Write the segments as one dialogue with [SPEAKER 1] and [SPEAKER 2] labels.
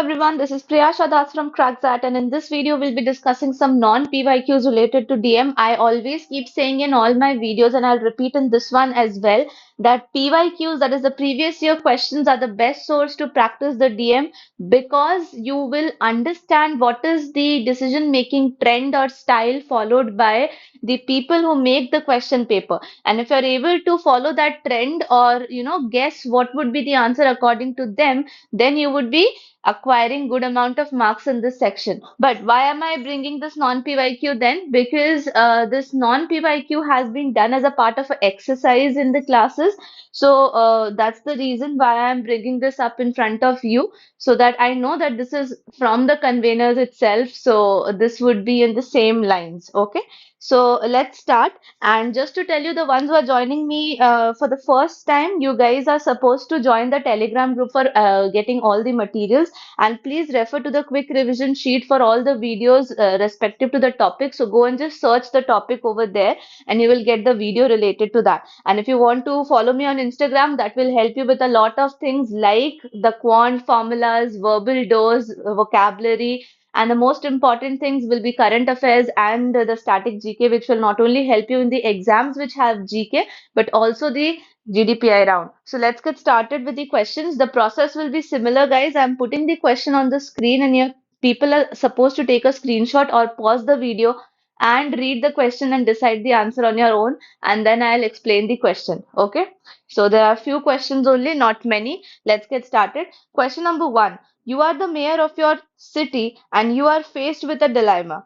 [SPEAKER 1] everyone, this is Priyasha from XAT, and in this video we'll be discussing some non-PYQs related to DM. I always keep saying in all my videos, and I'll repeat in this one as well, that PYQs, that is the previous year questions, are the best source to practice the DM because you will understand what is the decision making trend or style followed by the people who make the question paper. And if you're able to follow that trend or guess what would be the answer according to them, then you would be acquiring good amount of marks in this section. But why am I bringing this non-PYQ then? Because this non-PYQ has been done as a part of an exercise in the classes. So that's the reason why I'm bringing this up in front of you, so that I know that this is from the conveners itself. So this would be in the same lines. Okay. So let's start. And just to tell you, the ones who are joining me for the first time, you guys are supposed to join the Telegram group for getting all the materials. And please refer to the quick revision sheet for all the videos respective to the topic. So go and just search the topic over there and you will get the video related to that. And if you want to follow me on Instagram, that will help you with a lot of things like the quant formulas, verbal dose, vocabulary. And the most important things will be current affairs and the static GK, which will not only help you in the exams which have GK, but also the GDPI round. So let's get started with the questions. The process will be similar, guys. I'm putting the question on the screen, and your people are supposed to take a screenshot or pause the video and read the question and decide the answer on your own. And then I'll explain the question. Okay. So there are few questions only, not many. Let's get started. Question number one. You are the mayor of your city and you are faced with a dilemma.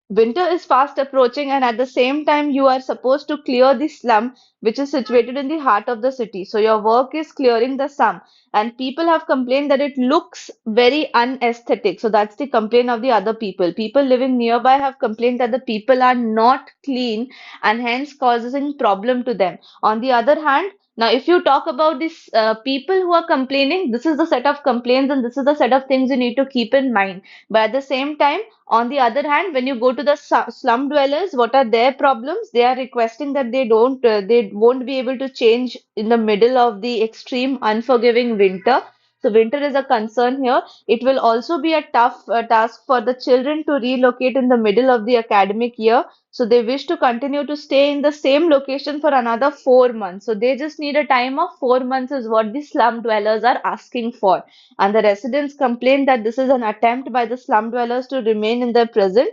[SPEAKER 1] Winter is fast approaching, and at the same time, you are supposed to clear the slum which is situated in the heart of the city. So, your work is clearing the slum, and people have complained that it looks very unaesthetic. So, that's the complaint of the other people. People living nearby have complained that the people are not clean and hence causing problem to them. On the other hand, now, if you talk about these people who are complaining, this is the set of complaints and this is the set of things you need to keep in mind. But at the same time, on the other hand, when you go to the slum dwellers, what are their problems? They are requesting that they won't be able to change in the middle of the extreme unforgiving winter. So winter is a concern here. It will also be a tough task for the children to relocate in the middle of the academic year. So they wish to continue to stay in the same location for another 4 months. So they just need a time of 4 months is what the slum dwellers are asking for. And the residents complain that this is an attempt by the slum dwellers to remain in their present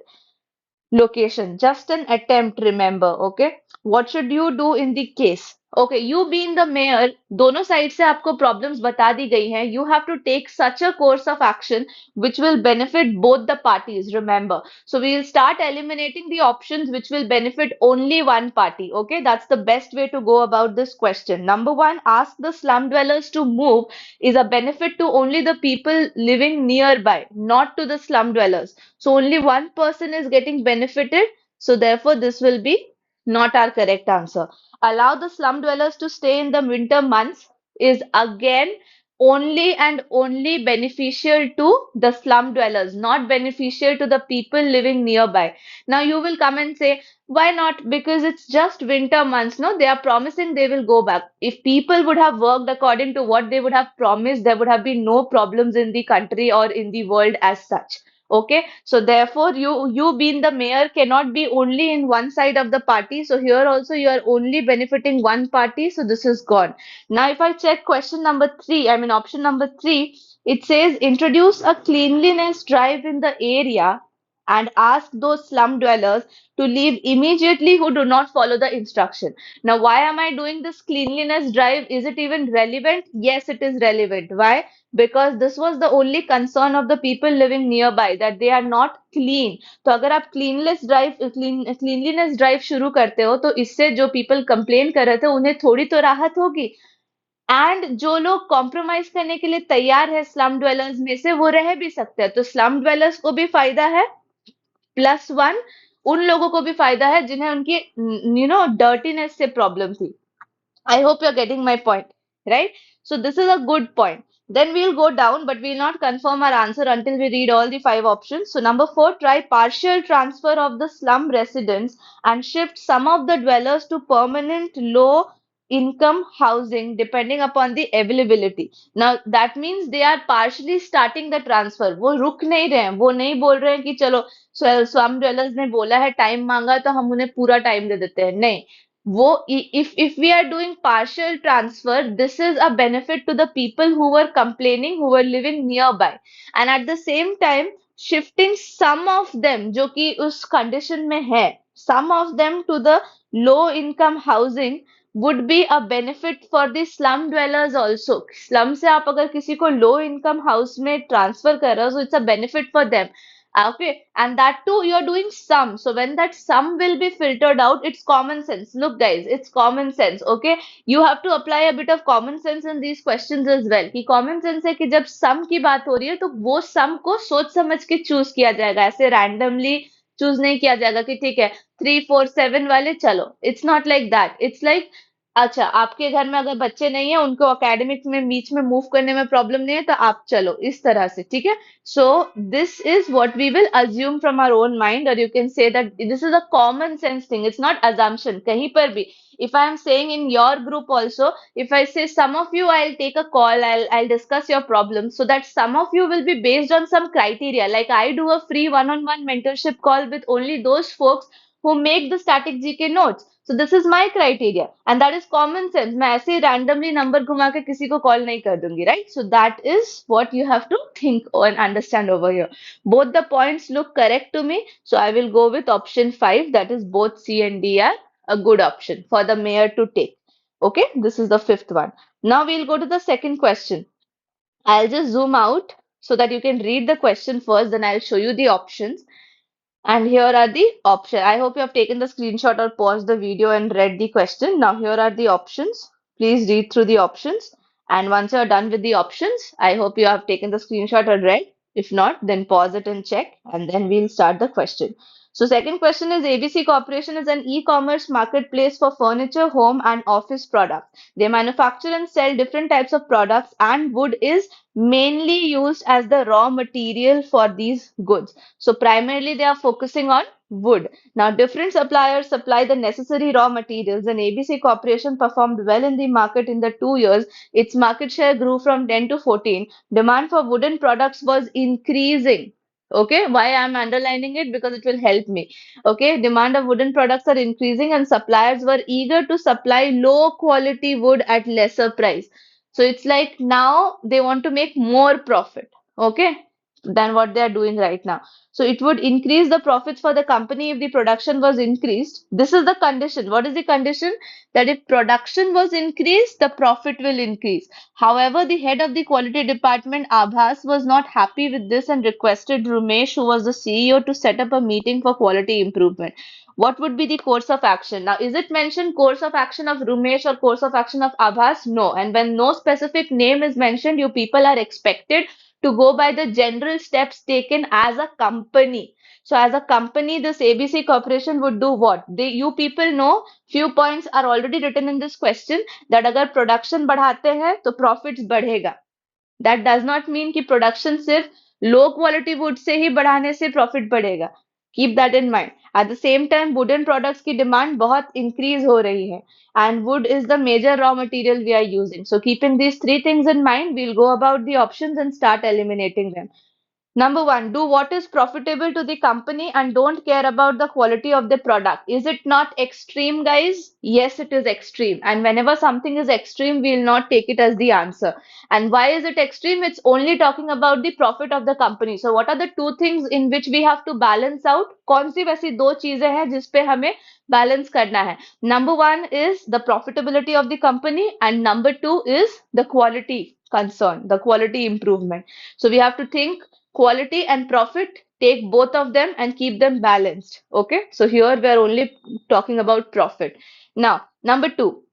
[SPEAKER 1] location. Just an attempt, remember, okay? What should you do in the case? Okay, you being the mayor, दोनों side से आपको problems बता दी गई हैं. You have to take such a course of action which will benefit both the parties, remember. So we will start eliminating the options which will benefit only one party. Okay, that's the best way to go about this question. Number one, ask the slum dwellers to move is a benefit to only the people living nearby, not to the slum dwellers. So only one person is getting benefited. So therefore, this will be not our correct answer. Allow the slum dwellers to stay in the winter months is again only and only beneficial to the slum dwellers, not beneficial to the people living nearby. Now you will come and say, why not? Because it's just winter months. No, they are promising they will go back. If people would have worked according to what they would have promised, there would have been no problems in the country or in the world as such. Okay, so therefore you being the mayor cannot be only in one side of the party. So here also you are only benefiting one party. So this is gone. Now if I check question number three, I mean option number three, it says introduce a cleanliness drive in the area and ask those slum dwellers to leave immediately who do not follow the instruction. Now, why am I doing this cleanliness drive? Is it even relevant? Yes, it is relevant. Why? Because this was the only concern of the people living nearby, that they are not clean. तो अगर आप cleanliness drive शुरू करते हो तो इससे जो people complain कर रहे थे उन्हें थोड़ी तो राहत होगी. एंड जो लोग कॉम्प्रोमाइज करने के लिए तैयार है स्लम ड्वेलर्स में से, वो रह भी सकते हैं. तो स्लम ड्वेलर्स को भी फायदा है, प्लस वन उन लोगों को भी फायदा है जिन्हें उनकी डर्टीनेस से प्रॉब्लम थी. I hope you're getting my point, right? So this is a good point. Then we'll go down, but we'll not confirm our answer until we read all the five options. So number four, try partial transfer of the slum residents and shift some of the dwellers to permanent low income housing depending upon the availability. Now that means they are partially starting the transfer. वो रुक नहीं रहे हैं, वो नहीं बोल रहे हैं कि चलो स्वाम ज्वेलर्स ने बोला है टाइम मांगा तो हम उन्हें पूरा टाइम दे देते हैं, नहीं. वो if we are doing partial transfer, this is a benefit to the people who were complaining, who were living nearby, and at the same time shifting some of them जो कि उस condition में है, some of them to the low income housing would be a benefit for the slum dwellers also. Slum से आप अगर किसी को low income house में transfer कर रहे हो, so it's a benefit for them. Okay, and that too you're doing sum. So when that sum will be filtered out, it's common sense. Look, guys, it's common sense. Okay, you have to apply a bit of common sense in these questions as well. कि common sense है कि जब sum की बात हो रही है तो वो sum को सोच समझ के choose किया जाएगा, ऐसे randomly choose नहीं किया जाएगा कि ठीक है 3 4 7 वाले चलो. It's not like that. It's like अच्छा, आपके घर में अगर बच्चे नहीं है, उनको एकेडमिक में बीच में मूव करने में प्रॉब्लम नहीं है, तो आप चलो इस तरह से, ठीक है. So this is what we will assume from our own mind, or you can say that this is a common sense thing. It's not assumption. कहीं पर भी, if I am saying in your group also, if I say some of you, I'll take a call, I'll discuss your problem, so that some of you will be based on some criteria. Like I do a free one-on-one mentorship call with only those folks who make the static GK notes. So this is my criteria, and that is common sense. मैं ऐसे ही randomly number घुमा के किसी को call नहीं कर दूंगी, right? So that is what you have to think and understand over here. Both the points look correct to me, so I will go with option 5. That is both C and D are a good option for the mayor to take. Okay, this is the fifth one. Now we'll go to the second question. I'll just zoom out so that you can read the question first, then I'll show you the options. And here are the options. I hope you have taken the screenshot or paused the video and read the question. Now here are the options. Please read through the options. And once you're done with the options, I hope you have taken the screenshot or read. If not, then pause it and check, and then we'll start the question. So second question is ABC Corporation is an e-commerce marketplace for furniture, home and office products. They manufacture and sell different types of products, and wood is mainly used as the raw material for these goods. So primarily they are focusing on wood. Now different suppliers supply the necessary raw materials, and ABC Corporation performed well in the market in the 2 years. Its market share grew from 10 to 14. Demand for wooden products was increasing. Okay, why I'm underlining it? Because it will help me. Okay, demand of wooden products are increasing, and suppliers were eager to supply low quality wood at lesser price. So it's like now they want to make more profit. Okay, than what they are doing right now. So it would increase the profits for the company if the production was increased. This is the condition. What is the condition? That if production was increased, the profit will increase. However, the head of the quality department, Abhas, was not happy with this and requested Rumesh, who was the CEO, to set up a meeting for quality improvement. What would be the course of action? Now, is it mentioned course of action of Rumesh or course of action of Abhas? No. And when no specific name is mentioned, you people are expected to go by the general steps taken as a company. So as a company, this ABC Corporation would do what? You people know, few points are already written in this question, that अगर production बढ़ाते हैं तो profits बढ़ेगा. That does not mean कि production सिर्फ low quality wood से ही बढ़ाने से profit बढ़ेगा. Keep that in mind. At the same time, wooden products की demand बहुत increase हो रही है, and wood is the major raw material we are using. So keeping these three things in mind, we'll go about the options and start eliminating them. Number one, do what is profitable to the company and don't care about the quality of the product. Is it not extreme, guys? Yes, it is extreme. And whenever something is extreme, we will not take it as the answer. And why is it extreme? It's only talking about the profit of the company. So what are the two things in which we have to balance out? कौन सी वैसी दो चीजें हैं जिस पे हमें balance करना है? Number one is the profitability of the company, and number two is the quality concern, the quality improvement. So we have to think quality and profit, take both of them and keep them balanced. Okay, so here we are only talking about profit. Now, number two,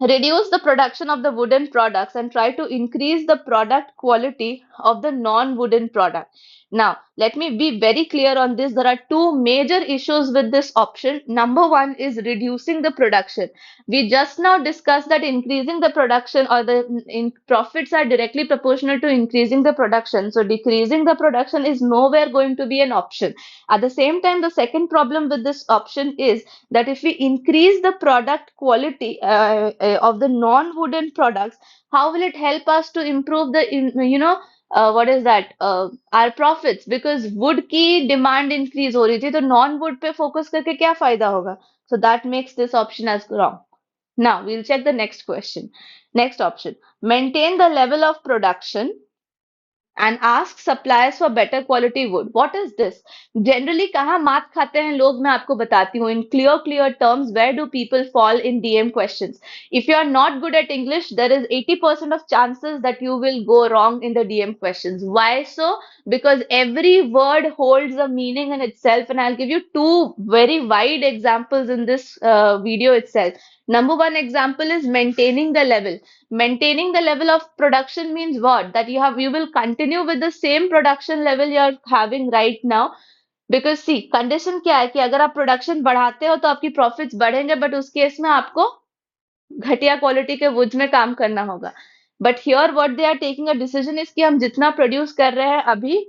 [SPEAKER 1] reduce the production of the wooden products and try to increase the product quality of the non-wooden product. Now, let me be very clear on this. There are two major issues with this option. Number one is reducing the production. We just now discussed that increasing the production or the profits are directly proportional to increasing the production. So decreasing the production is nowhere going to be an option. At the same time, the second problem with this option is that if we increase the product quality of the non-wooden products, how will it help us to improve the, what is that? Our profits, because wood की demand increase हो रही थी, तो non wood पे focus करके क्या फायदा होगा? So that makes this option as wrong. Now we'll check the next question. Next option: maintain the level of production and ask suppliers for better quality wood. What is this? Generally कहाँ मात खाते हैं लोग, मैं आपको बताती हूँ. In clear terms, where do people fall in DM questions? If you are not good at English, there is 80% of chances that you will go wrong in the DM questions. Why so? Because every word holds a meaning in itself, and I'll give you two very wide examples in this video itself. Number one example is maintaining the level. Maintaining the level of production means what? That you will continue with the same production level you're having right now. Because see, condition क्या है कि अगर आप production बढ़ाते हो तो आपकी profits बढ़ेंगे, बट उस केस में आपको घटिया क्वालिटी के वुड्स में काम करना होगा. But here what they are taking a decision is कि हम जितना प्रोड्यूस कर रहे हैं अभी,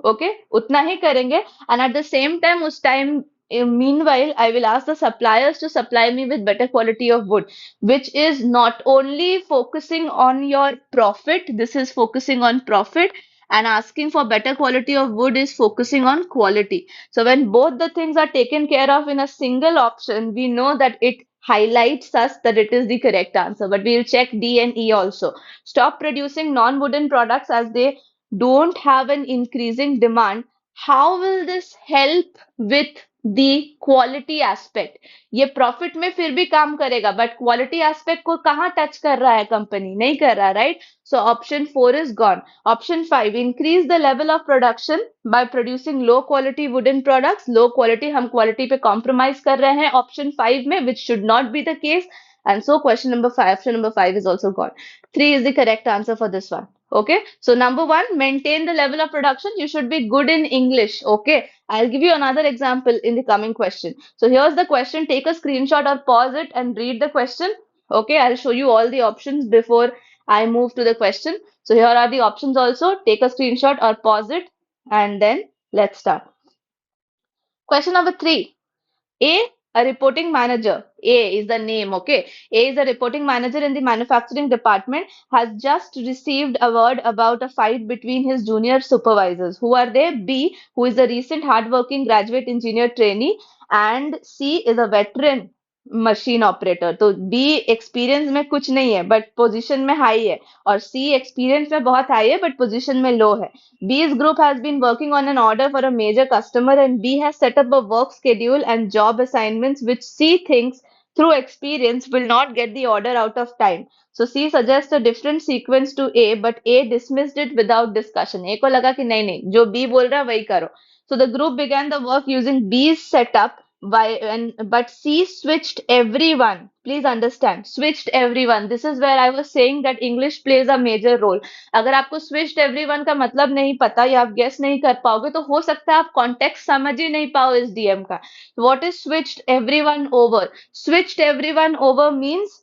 [SPEAKER 1] ओके, उतना ही करेंगे. And at the same time, उस time meanwhile, I will ask the suppliers to supply me with better quality of wood, which is not only focusing on your profit, this is focusing on profit, and asking for better quality of wood is focusing on quality. So when both the things are taken care of in a single option, we know that it highlights us that it is the correct answer. But we'll check D and E also. Stop producing non-wooden products as they don't have an increasing demand. How will this help with the quality aspect? ये profit में फिर भी काम करेगा, but quality aspect को कहाँ touch कर रहा है कंपनी? नहीं कर रहा, right? So option 4 is gone. Option 5, increase the level of production by producing low quality wooden products. Low quality, हम क्वालिटी पे कॉम्प्रोमाइज कर रहे हैं ऑप्शन 5 में, which should not be the case. And so question number 5, option number 5 is also gone. 3 is the correct answer for this one. Okay, so number one, maintain the level of production. You should be good in English. Okay, I'll give you another example in the coming question. So here's the question. Take a screenshot or pause it and read the question. Okay, I'll show you all the options before I move to the question. So here are the options also. Take a screenshot or pause it and then let's start. Question number 3. A reporting manager. A is the name, okay? A is a reporting manager in the manufacturing department, has just received a word about a fight between his junior supervisors. Who are they? B, who is a recent hardworking graduate engineer trainee, and C is a veteran machine operator. तो B experience में कुछ नहीं है but position में high है, और सी experience में बहुत हाई है बट पोजीशन में लो है. B's group has been working on an order for a major customer, and B has set up a work schedule and job assignments which C thinks through experience will not get the order out of time. So C suggests a different sequence to A, but A dismissed it without discussion. A को लगा कि नहीं नहीं, जो B बोल रहा है वही करो. So the group began the work using B's setup, but C switched everyone. Please understand, switched everyone. This is where I was saying that English plays a major role. अगर आपको switched everyone का मतलब नहीं पता या आप guess नहीं कर पाओगे तो हो सकता है आप context समझ ही नहीं पाओ इस DM का. What is switched everyone over? Switched everyone over means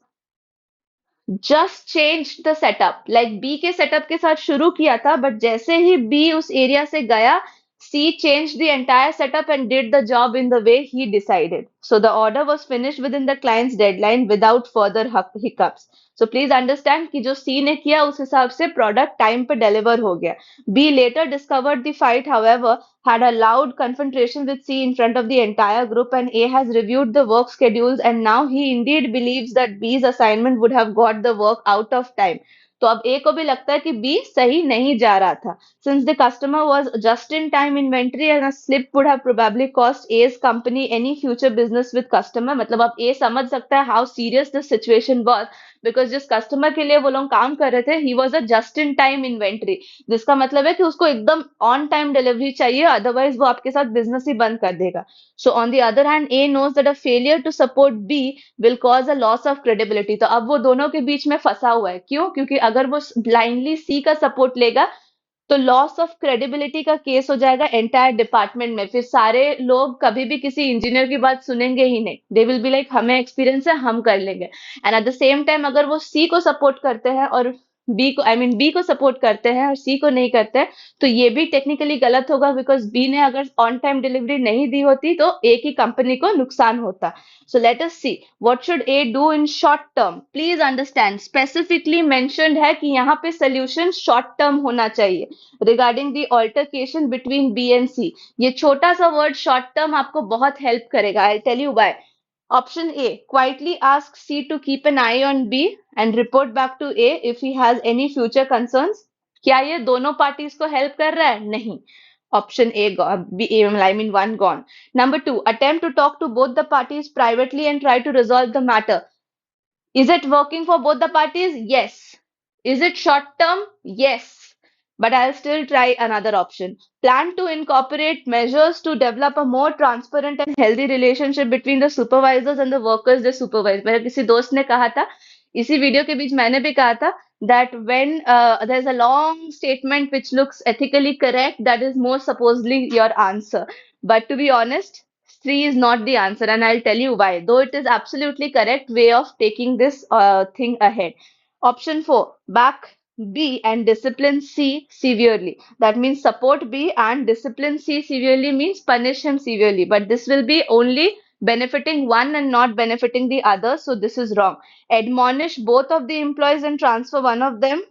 [SPEAKER 1] just change the setup. Like B के सेटअप के साथ शुरू किया था, बट जैसे ही बी उस एरिया से गया, she change the entire setup and did the job in the way he decided. So the order was finished within the clients deadline without further hiccups. So please understand कि जो सी ने किया उस हिसाब से product time पे deliver हो गया. B later discovered the fight, however, had a loud confrontation with C in front of the entire group, and A has reviewed the work schedules, and now he indeed believes that B's assignment would have got the work out of time. तो अब A को भी लगता है कि B सही नहीं जा रहा था. Since the customer was just in time inventory and a slip would have probably cost A's company any future business with customer. मतलब अब A समझ सकता है how serious the situation was, because जिस कस्टमर के लिए वो लोग काम कर रहे थे, he was a just in time inventory, जिसका मतलब है कि उसको एकदम ऑन टाइम डिलीवरी चाहिए, अदरवाइज वो आपके साथ बिजनेस ही बंद कर देगा. So on the other hand, A knows that a failure to support B will cause a loss of credibility. तो अब वो दोनों के बीच में फंसा हुआ है. क्यों? क्योंकि अगर वो ब्लाइंडली सी का सपोर्ट लेगा तो लॉस ऑफ क्रेडिबिलिटी का केस हो जाएगा एंटायर डिपार्टमेंट में। फिर सारे लोग कभी भी किसी इंजीनियर की बात सुनेंगे ही नहीं। दे विल बी लाइक हमें एक्सपीरियंस है, हम कर लेंगे। And at the same time अगर वो सी को सपोर्ट करते हैं और बी को, आई मीन बी को सपोर्ट करते हैं और सी को नहीं करते हैं, तो ये भी टेक्निकली गलत होगा, बिकॉज बी ने अगर ऑन टाइम डिलीवरी नहीं दी होती तो ए की कंपनी को नुकसान होता। So let us see what should A do in short term. Please understand specifically mentioned है कि यहाँ पे solution short term होना चाहिए regarding the altercation between B and C. ये छोटा सा word short term आपको बहुत help करेगा. I'll tell you why. Option A, quietly ask C to keep an eye on B and report back to A if he has any future concerns. क्या ये दोनों parties को help कर रहा है? नहीं. Option A, I mean one gone. Number two, attempt to talk to both the parties privately and try to resolve the matter. Is it working for both the parties? Yes. Is it short term? Yes. But I'll still try another option. Plan to incorporate measures to develop a more transparent and healthy relationship between the supervisors and the workers they supervise. मेरे किसी दोस्त ने कहा था, इसी video के बीच मैंने भी कहा था, that when there's a long statement which looks ethically correct, that is more supposedly your answer. But to be honest, three is not the answer, and I'll tell you why. Though it is absolutely correct way of taking this thing ahead. Option four, back B and discipline C severely. That means support B and discipline C severely means punish him severely. But this will be only benefiting one and not benefiting the other. So this is wrong. Admonish both of the employees and transfer one of them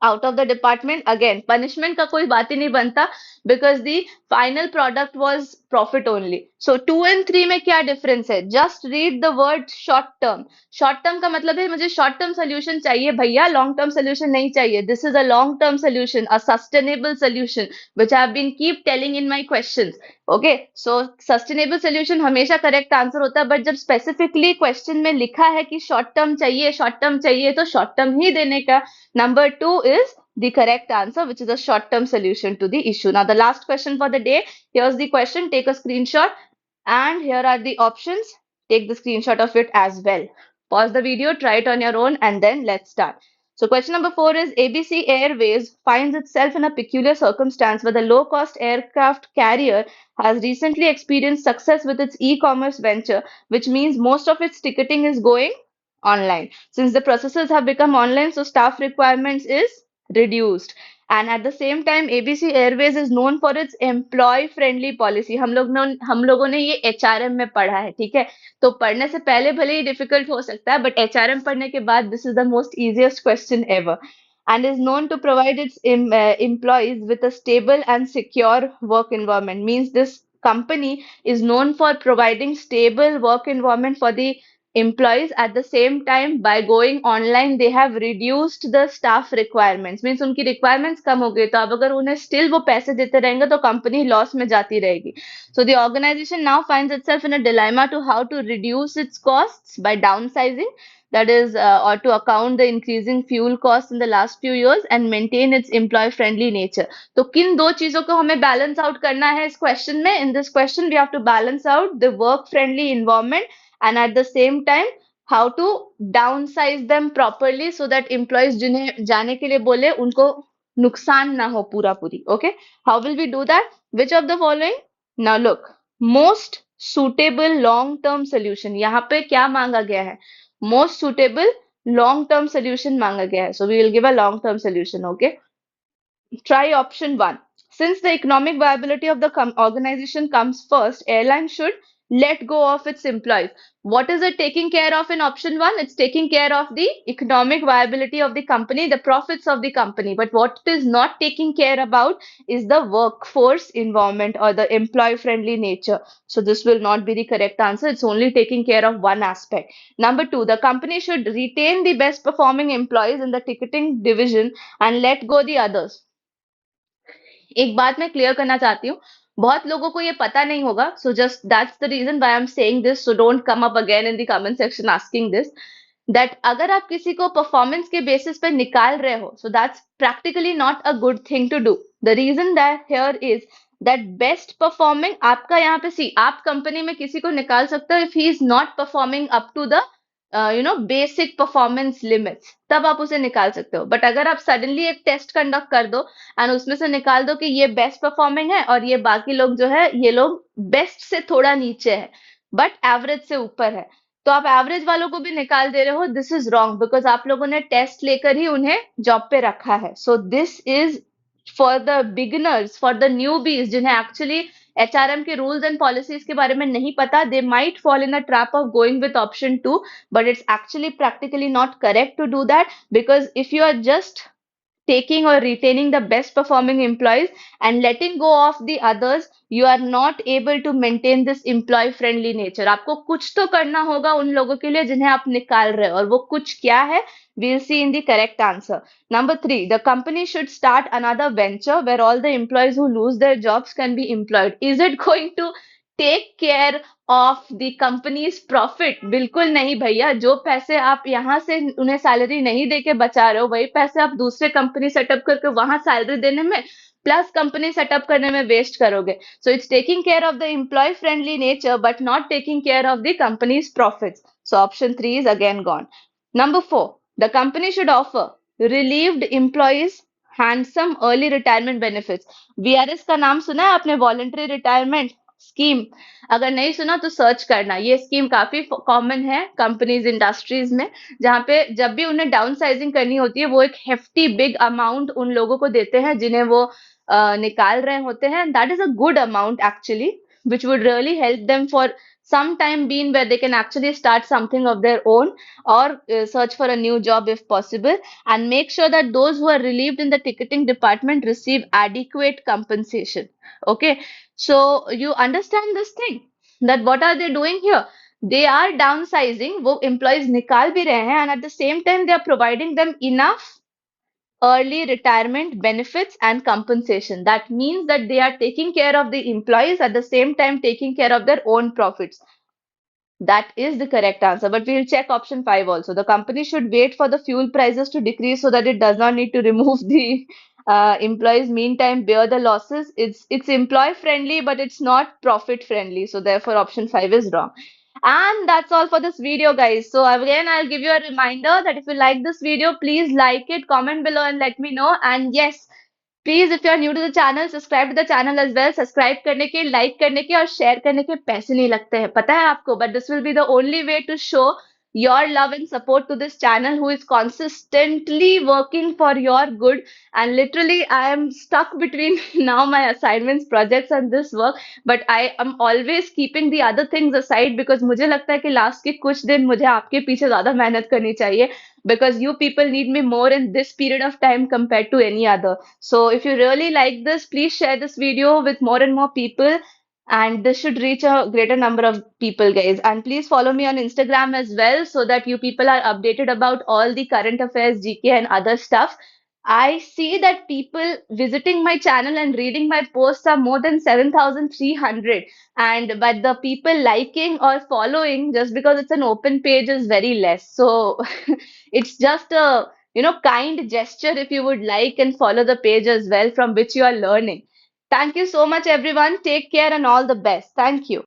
[SPEAKER 1] out of the department. Again, punishment का कोई बात ही नहीं बनता, because the final product was profit only. So 2 and 3 में क्या difference है? Just read the word short term. Short term का मतलब है मुझे short term solution चाहिए भैया, long term solution नहीं चाहिए. This is a long term solution, a sustainable solution, which I have been keep telling in my questions. Okay, so sustainable solution हमेशा correct answer होता है, but जब specifically question में लिखा है कि short term चाहिए तो short term ही देने का. Number two is the correct answer, which is a short-term solution to the issue. Now, the last question for the day. Here's the question. Take a screenshot, and here are the options. Take the screenshot of it as well. Pause the video, try it on your own, and then let's start. So, question number 4 is ABC Airways finds itself in a peculiar circumstance where the low-cost aircraft carrier has recently experienced success with its e-commerce venture, which means most of its ticketing is going online. Since the processes have become online, so staff requirements is reduced. And at the same time, ABC Airways is known for its employee friendly policy. हम लोगों ने ये HRM में पढ़ा है, ठीक है? तो पढ़ने से पहले भले ही डिफिकल्ट हो सकता है, बट HRM पढ़ने के बाद this is the most easiest question ever. And is known to provide its employees with a stable and secure work environment. Means this company is known for providing stable work environment for the employees. At the same time, by going online they have reduced the staff requirements. Means उनकी requirements कम हो गई, तो अब अगर उन्हें still वो पैसे देते रहेंगे तो company loss में जाती रहेगी. So the organization now finds itself in a dilemma to how to reduce its costs by downsizing, that is or to account the increasing fuel costs in the last few years and maintain its employee friendly nature. तो किन दो चीजों को हमें balance out करना है इस question में? In this question we have to balance out the work friendly environment and at the same time how to downsize them properly so that employees जिन्हें जाने के लिए बोले उनको नुकसान ना हो पूरा पूरी. Okay, how will we do that? Which of the following? Now look, most suitable long term solution, यहाँ पे क्या मांगा गया है? Most suitable long term solution मांगा गया है. So we will give a long term solution. Okay, try option 1. Since the economic viability of the organization comes first, airline should let go of its employees. What is it taking care of in option 1? It's taking care of the economic viability of the company, the profits of the company. But what it is not taking care about is the workforce environment or the employee friendly nature. So this will not be the correct answer. It's only taking care of one aspect. Number 2, the company should retain the best performing employees in the ticketing division and let go the others. एक बात मैं clear करना चाहती हूँ, बहुत लोगों को ये पता नहीं होगा. So just that's the reason why I am saying this. So don't come up again in the comment section asking this, that अगर आप किसी को परफॉर्मेंस के बेसिस पे निकाल रहे हो, so that's practically not a good thing to do. The reason that here is that best performing आपका यहाँ पे सी, आप कंपनी में किसी को निकाल सकते हो if he is not performing up to the basic performance limits, तब आप उसे निकाल सकते हो। बट अगर आप सडनली एक टेस्ट कंडक्ट कर दो एंड उसमें से निकाल दो कि ये बेस्ट परफॉर्मिंग है और ये बाकी लोग जो है ये लोग बेस्ट से थोड़ा नीचे है बट एवरेज से ऊपर है, तो आप एवरेज वालों को भी निकाल दे रहे हो, दिस इज रॉन्ग बिकॉज आप लोगों ने टेस्ट लेकर ही उन्हें जॉब पे रखा है। So this is for the beginners, for the newbies जिन्हें एक्चुअली एचआरएम के रूल्स एंड पॉलिसीज के बारे में नहीं पता, they might fall in a trap of going with option two, but it's actually practically not correct to do that, because if you are just taking or retaining the best performing employees and letting go of the others, you are not able to maintain this employee friendly nature. आपको कुछ तो करना होगा उन लोगों के लिए जिन्हें आप निकाल रहे हो, और वो कुछ क्या है, we'll see in the correct answer. Number 3, the company should start another venture where all the employees who lose their jobs can be employed. Is it going to take care of the companies profit? बिल्कुल नहीं भैया। जो पैसे आप यहाँ से उन्हें salary नहीं देके बचा रहे हो, वही पैसे आप दूसरे कंपनी सेटअप करके वहां सैलरी देने में प्लस कंपनी सेटअप करने में वेस्ट करोगे। So it's taking care of the employee friendly nature but not taking care of the companies profits. So option 3 is again gone. Number 4, the company should offer relieved employees handsome early retirement benefits. VRS का नाम सुना है आपने? Voluntary retirement scheme. अगर नहीं सुना तो search करना, ये स्कीम काफी कॉमन है कंपनीज इंडस्ट्रीज में, जहाँ पे जब भी उन्हें डाउन साइजिंग करनी होती है वो एक हेफ्टी बिग अमाउंट उन लोगों को देते हैं जिन्हें वो निकाल रहे होते हैं. That is a good amount actually which would really help them for some time being, where they can actually start something of their own or search for a new job if possible, and make sure that those who are relieved in the ticketing department receive adequate compensation. Okay, so you understand this thing, that what are they doing here? They are downsizing, वो employees निकाल भी रहे हैं, and at the same time they are providing them enough early retirement benefits and compensation. That means that they are taking care of the employees at the same time taking care of their own profits. That is the correct answer, but we'll check option 5 also. The company should wait for the fuel prices to decrease so that it does not need to remove the employees. Meantime, bear the losses. It's employee friendly, but it's not profit friendly. So therefore, option 5 is wrong. And that's all for this video, guys. So again, I'll give you a reminder that if you like this video, please like it, comment below and let me know. And yes, please if you are new to the channel, subscribe to the channel as well. Subscribe करने के, like करने के और share करने के पैसे नहीं लगते हैं, पता है आपको, but this will be the only way to show your love and support to this channel who is consistently working for your good. And literally I am stuck between now my assignments, projects and this work, but I am always keeping the other things aside because मुझे लगता है कि last के कुछ दिन मुझे आपके पीछे ज्यादा मेहनत करनी चाहिए, because you people need me more in this period of time compared to any other. So if you really like this, please share this video with more and more people, and this should reach a greater number of people, guys. And please follow me on Instagram as well so that you people are updated about all the current affairs, GK and other stuff. I see that people visiting my channel and reading my posts are more than 7,300, and but the people liking or following just because it's an open page is very less. So it's just a kind gesture if you would like and follow the page as well, from which you are learning. Thank you so much, everyone. Take care and all the best. Thank you.